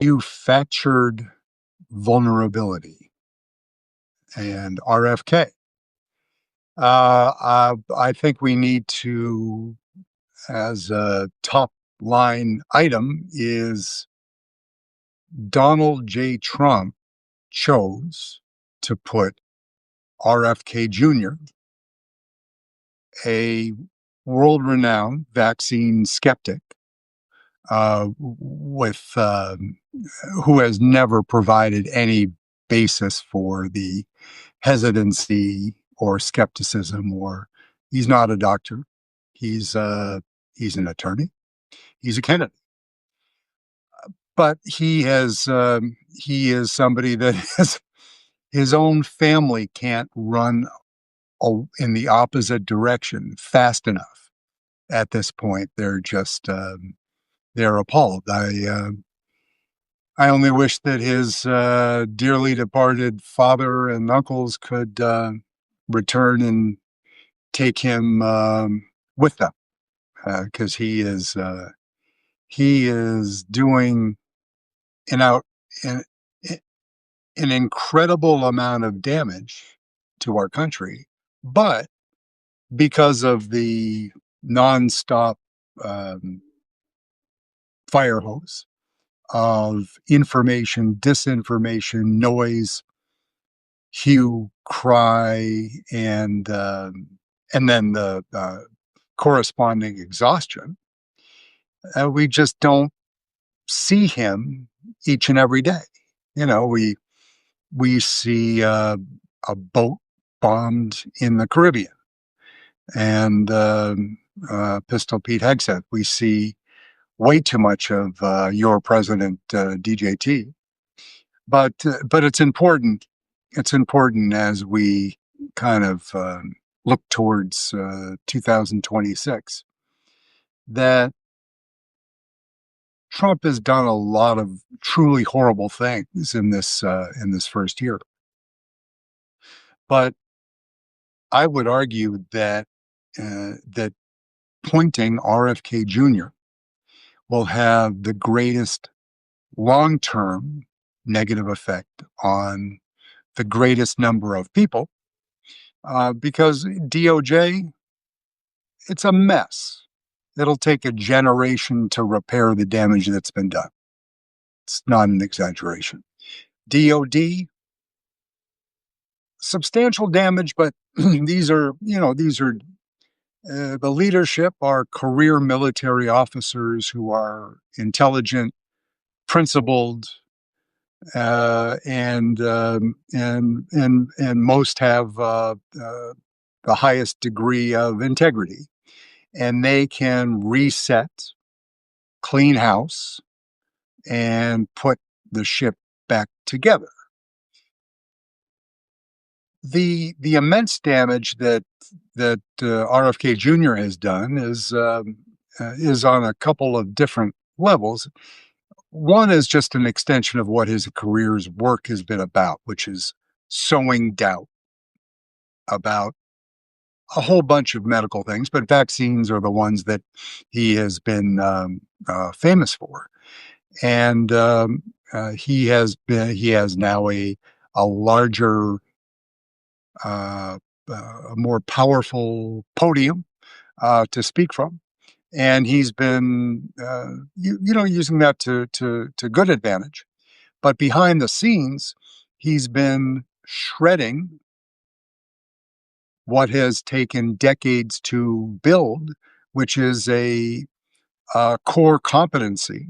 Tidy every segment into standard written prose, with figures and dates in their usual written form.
Manufactured vulnerability and RFK. I think we need to, as a top line item, is Donald J. Trump chose to put RFK Jr., a world renowned vaccine skeptic, with who has never provided any basis for the hesitancy or skepticism, or he's not a doctor. He's an attorney. He's a candidate, but he is somebody that has his own family can't run in the opposite direction fast enough. At this point, they're just they're appalled. I only wish that his dearly departed father and uncles could return and take him with them, because he is doing an out an, an incredible amount of damage to our country, but because of the nonstop um, fire hose of information, disinformation, noise, hue, cry, and then the corresponding exhaustion. We just don't see him each and every day. We see a boat bombed in the Caribbean, and Pistol Pete Hegseth. We see way too much of your president, DJT. But it's important. It's important as we kind of look towards 2026 that Trump has done a lot of truly horrible things in this first year. But I would argue that pointing RFK Jr. will have the greatest long-term negative effect on the greatest number of people, because DOJ, it's a mess. It'll take a generation to repair the damage that's been done. It's not an exaggeration. DOD, substantial damage, but these are the leadership are career military officers who are intelligent, principled, and most have the highest degree of integrity, and they can reset, clean house, and put the ship back together. The immense damage that RFK Jr. has done is on a couple of different levels. One is just an extension of what his career's work has been about, which is sowing doubt about a whole bunch of medical things, but vaccines are the ones that he has been famous for. And he has now a larger, a more powerful podium to speak from. And he's been, using that to good advantage. But behind the scenes, he's been shredding what has taken decades to build, which is a core competency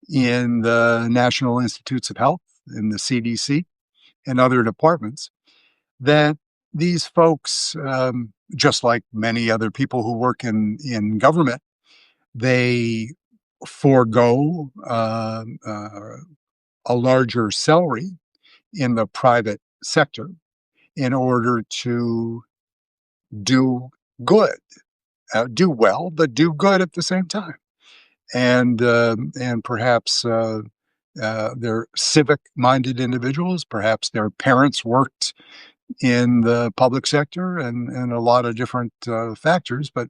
in the National Institutes of Health, in the CDC, and other departments, that these folks, just like many other people who work in government, they forego a larger salary in the private sector in order to do good, do well, but do good at the same time. And perhaps they're civic-minded individuals. Perhaps their parents worked in the public sector, and a lot of different factors. But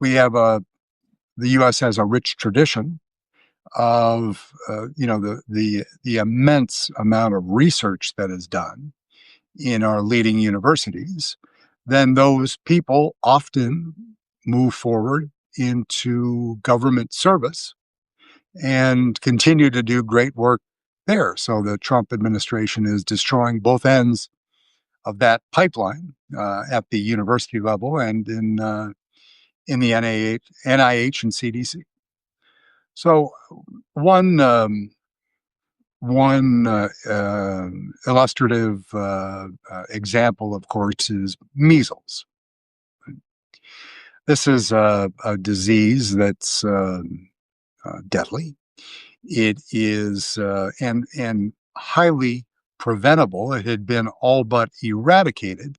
we have the U.S. has a rich tradition of the immense amount of research that is done in our leading universities, then those people often move forward into government service and continue to do great work there. So the Trump administration is destroying both ends of that pipeline at the university level and in the NIH and CDC. So one illustrative example, of course, is measles. This is a disease that's deadly. It is and highly preventable. It had been all but eradicated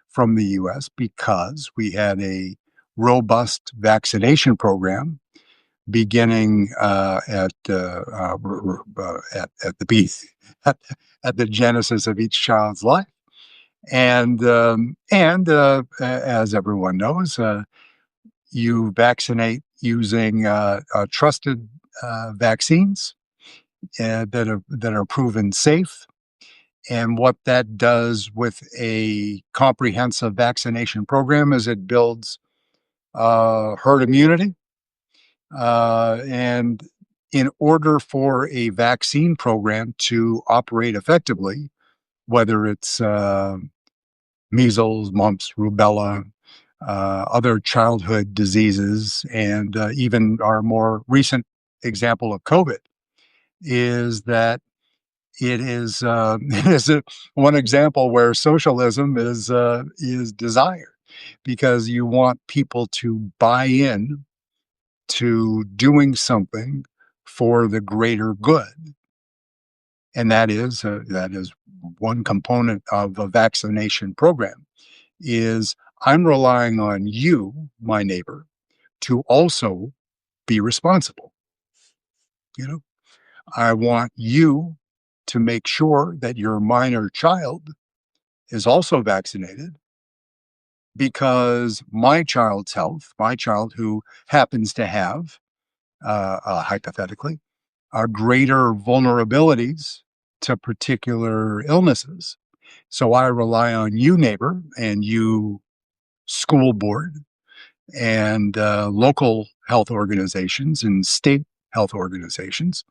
from the U.S. because we had a robust vaccination program beginning at the at the genesis of each child's life, and as everyone knows, you vaccinate using trusted vaccines that are proven safe. And what that does with a comprehensive vaccination program is it builds herd immunity. And in order for a vaccine program to operate effectively, whether it's measles, mumps, rubella, other childhood diseases, and even our more recent example of COVID, is that it is one example where socialism is desired, because you want people to buy in to doing something for the greater good, and that is one component of a vaccination program. Is I'm relying on you, my neighbor, to also be responsible. You know, I want you to make sure that your minor child is also vaccinated, because my child's health, my child who happens to have, hypothetically, greater vulnerabilities to particular illnesses. So I rely on you, neighbor, and you, school board, and local health organizations and state health organizations.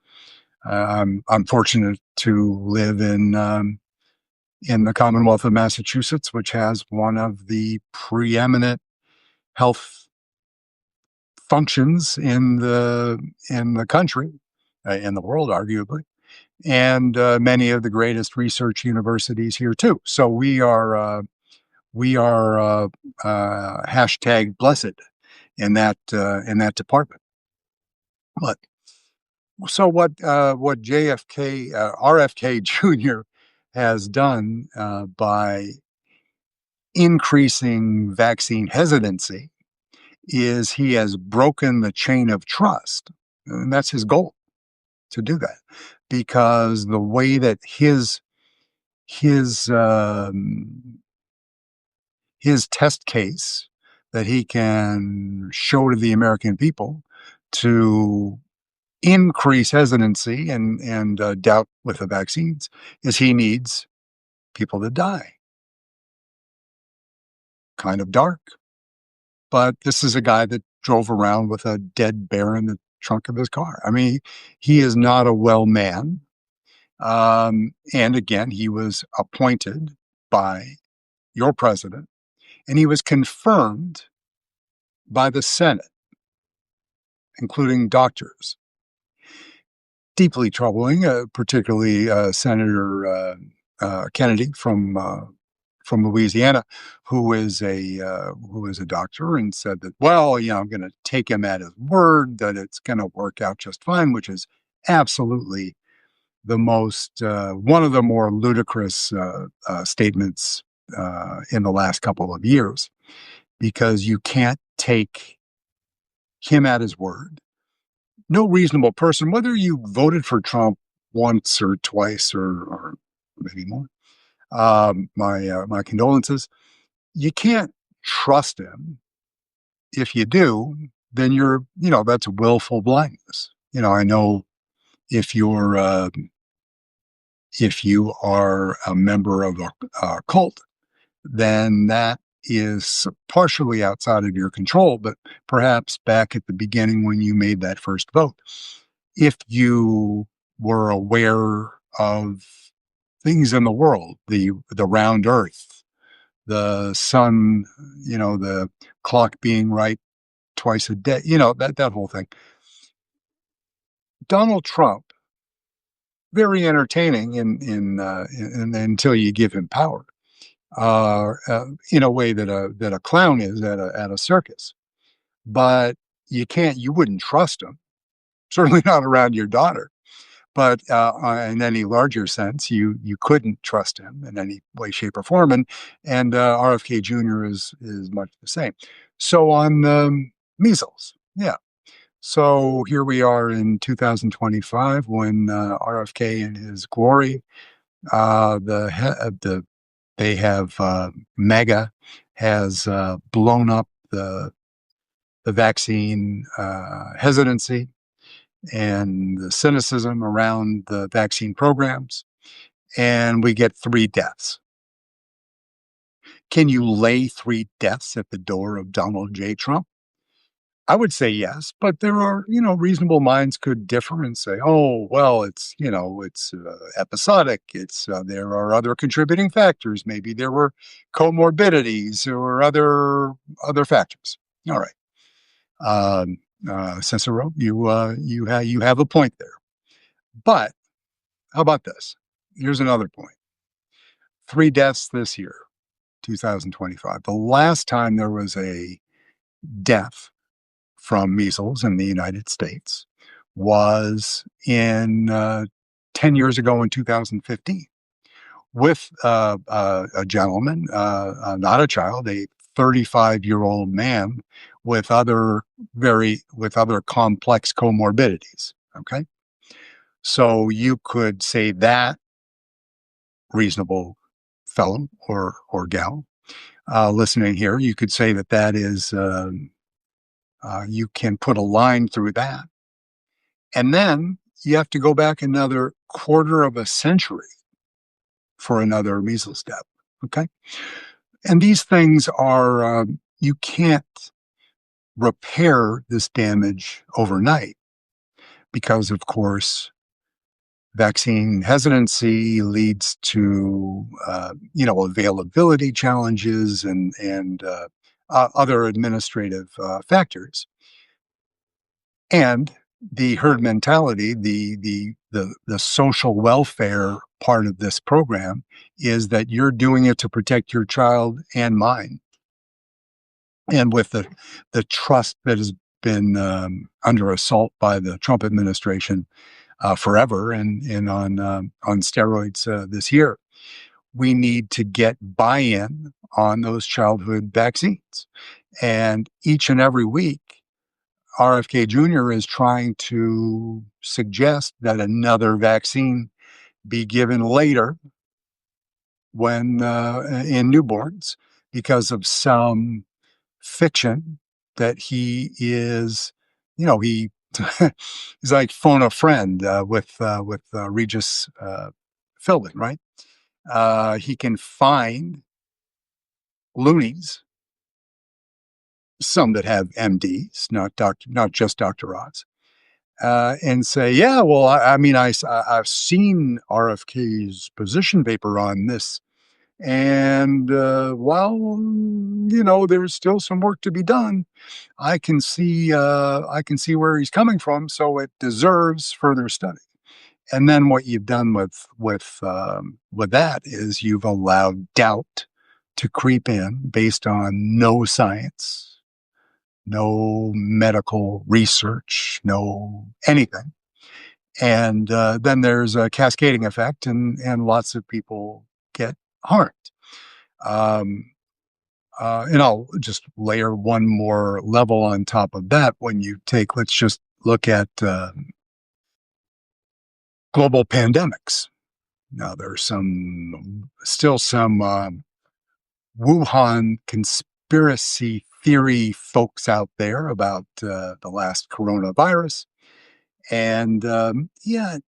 I'm fortunate to live in the Commonwealth of Massachusetts, which has one of the preeminent health functions in the country, in the world, arguably, and many of the greatest research universities here too. So we are hashtag blessed in that department. But so what JFK RFK Jr. has done by increasing vaccine hesitancy is he has broken the chain of trust, and that's his goal, to do that, because the way that his his test case that he can show to the American people to increase hesitancy and doubt with the vaccines is he needs people to die. Kind of dark, but this is a guy that drove around with a dead bear in the trunk of his car. I mean, he is not a well man. And again, he was appointed by your president, and he was confirmed by the Senate, including doctors. Deeply troubling, particularly Senator Kennedy from Louisiana, who is a doctor, and said that, well, I'm going to take him at his word that it's going to work out just fine, which is absolutely the most one of the more ludicrous statements in the last couple of years, because you can't take him at his word. No reasonable person, whether you voted for Trump once or twice or maybe more, my condolences. You can't trust him. If you do, then that's willful blindness. I know if you're if you are a member of a cult, then that is partially outside of your control. But perhaps back at the beginning when you made that first vote, if you were aware of things in the world, the round Earth, the sun, the clock being right twice a day, that whole thing. Donald Trump, very entertaining until you give him power, in a way that a clown is at a circus. But you wouldn't trust him, certainly not around your daughter. But in any larger sense, you couldn't trust him in any way, shape, or form. And RFK Jr. is much the same. So on measles, yeah. So here we are in 2025 when RFK in his glory, they have MAGA has blown up the vaccine hesitancy and the cynicism around the vaccine programs, and we get 3 deaths. Can you lay 3 deaths at the door of Donald J. Trump? I would say yes, but there are, reasonable minds could differ and say, oh, well, it's episodic. There are other contributing factors. Maybe there were comorbidities or other factors. All right. Cicero, you have a point there. But how about this? Here's another point. 3 deaths this year, 2025. The last time there was a death from measles in the United States was in 10 years ago in 2015 with a gentleman, not a child, a 35-year-old man with other complex comorbidities. Okay. So you could say that reasonable fellow or gal listening here, you could say that is you can put a line through that, and then you have to go back another quarter of a century for another measles death. Okay, and these things are you can't repair this damage overnight because, of course, vaccine hesitancy leads to availability challenges and other administrative factors, and the herd mentality, the social welfare part of this program is that you're doing it to protect your child and mine, and with the trust that has been under assault by the Trump administration forever and on steroids this year. We need to get buy-in on those childhood vaccines. And each and every week, RFK Jr. is trying to suggest that another vaccine be given later when in newborns because of some fiction that he is, he he's like phone a friend with Regis Philbin, right? He can find loonies, some that have MDs, not just doctorates, and say, yeah, well, I mean, I've seen RFK's position paper on this, and while there's still some work to be done, I can see where he's coming from, so it deserves further study. And then what you've done with that is you've allowed doubt to creep in based on no science, no medical research, no anything. And then there's a cascading effect, and lots of people get harmed. Um, and I'll just layer one more level on top of that. Let's just look at global pandemics. Now, there's still some Wuhan conspiracy theory folks out there about the last coronavirus. And yeah,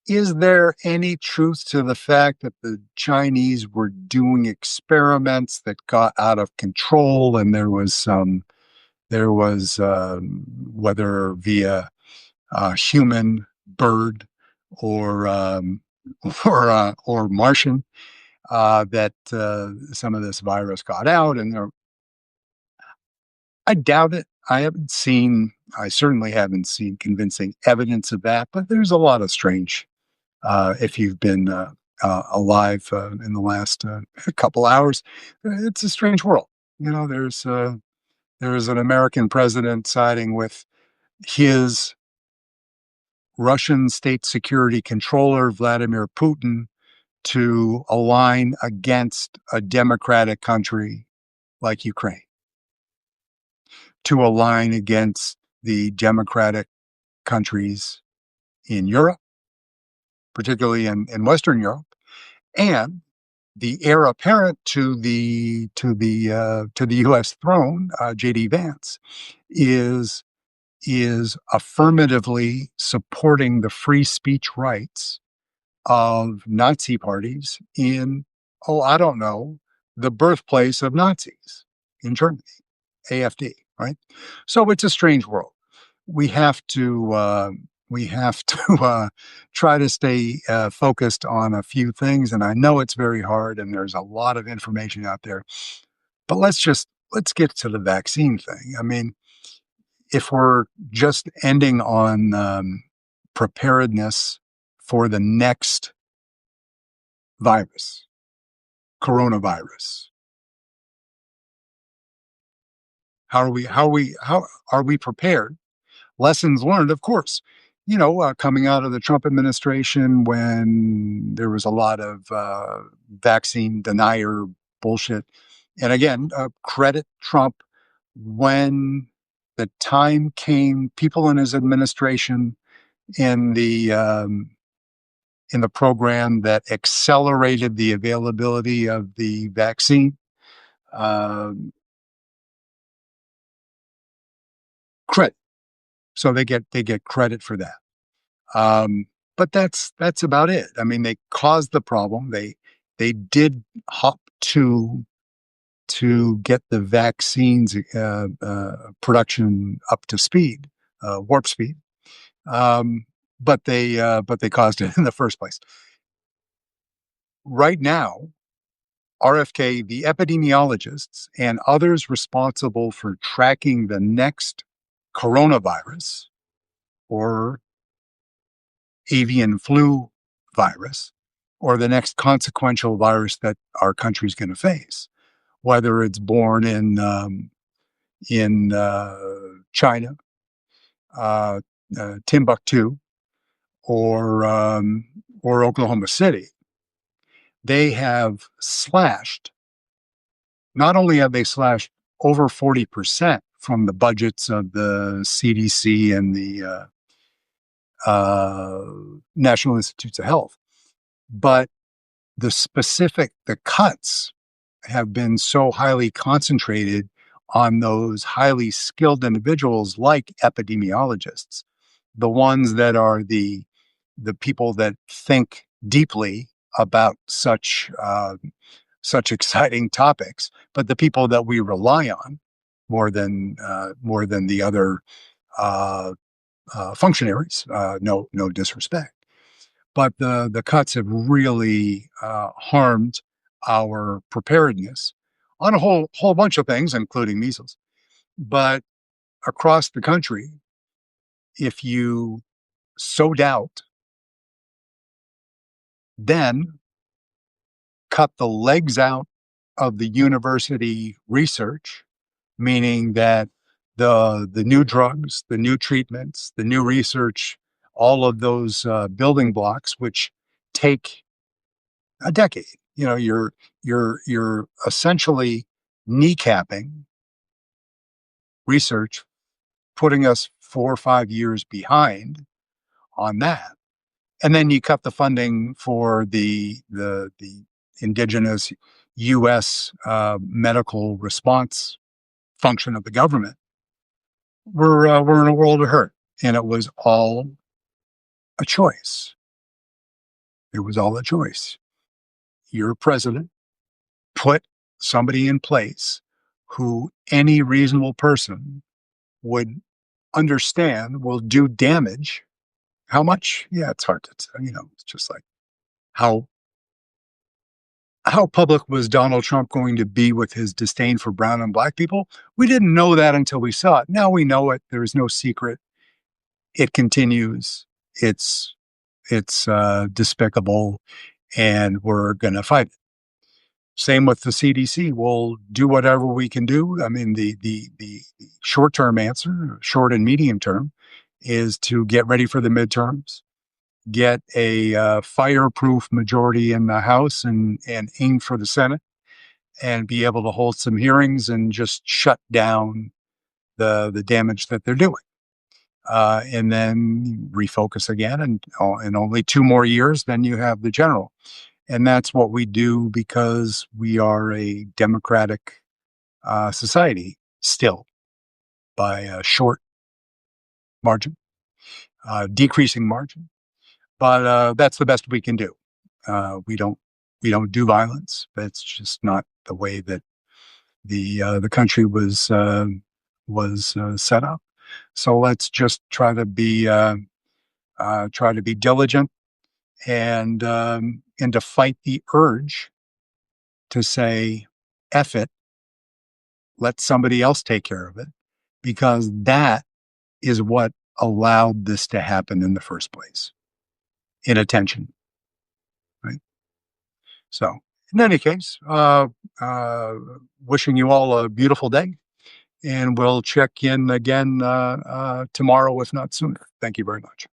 is there any truth to the fact that the Chinese were doing experiments that got out of control, and there was whether via human, bird, or or Martian, that some of this virus got out, and I doubt it. I certainly haven't seen convincing evidence of that, but there's a lot of strange, if you've been alive in the last couple hours, it's a strange world. You know, there's an American president siding with his Russian state security controller, Vladimir Putin, to align against a democratic country like Ukraine, to align against the democratic countries in Europe, particularly in Western Europe, and the heir apparent to the U.S. throne, J.D. Vance, is affirmatively supporting the free speech rights of Nazi parties in, oh, I don't know, the birthplace of Nazis in Germany, AfD, right? So it's a strange world. We have to try to stay focused on a few things, and I know it's very hard, and there's a lot of information out there. But let's get to the vaccine thing. I mean, if we're just ending on preparedness for the next virus, coronavirus, how are we prepared? Lessons learned, of course. You know, coming out of the Trump administration when there was a lot of vaccine denier bullshit. And again, credit Trump when the time came, people in his administration in the program that accelerated the availability of the vaccine. Um, Credit, so they get credit for that. But that's about it. I mean, they caused the problem. They did hop to get the vaccines production up to speed, warp speed. Um, but they caused it in the first place. Right now, RFK, the epidemiologists, and others responsible for tracking the next coronavirus or avian flu virus or the next consequential virus that our country's going to face, whether it's born in China, uh, Timbuktu, or Oklahoma City. They have slashed. Not only have they slashed over 40% from the budgets of the CDC and the National Institutes of Health, but the cuts have been so highly concentrated on those highly skilled individuals like epidemiologists, the ones that are the people that think deeply about such exciting topics, but the people that we rely on more than the other uh, functionaries. No disrespect, but the cuts have really harmed our preparedness on a whole bunch of things, including measles. But across the country, if you so doubt, then cut the legs out of the university research, meaning that the new drugs, the new treatments, the new research, all of those building blocks, which take a decade. You know, you're essentially kneecapping research, putting us 4 or 5 years behind on that, and then you cut the funding for the indigenous U.S. Medical response function of the government. We're in a world of hurt, and it was all a choice. It was all a choice. You're president, put somebody in place who any reasonable person would understand will do damage. How much? Yeah, it's hard to tell. It's just like how how public was Donald Trump going to be with his disdain for brown and black people? We didn't know that until we saw it. Now we know it. There's no secret. It continues. It's it's despicable, and we're going to fight it. Same with the CDC. We'll do whatever we can do. I mean, the short term answer, short and medium term, is to get ready for the midterms, get a fireproof majority in the House, and aim for the Senate, and be able to hold some hearings and just shut down the damage that they're doing. And then refocus again, and in only 2 more years, then you have the general. And that's what we do because we are a democratic society still, by a short margin, decreasing margin. But that's the best we can do. We don't do violence. That's just not the way that the country was set up. So let's just try to be diligent, and to fight the urge to say, "F it, let somebody else take care of it," because that is what allowed this to happen in the first place. Inattention, right? So, in any case, uh, wishing you all a beautiful day, and we'll check in again tomorrow, if not sooner. Thank you very much.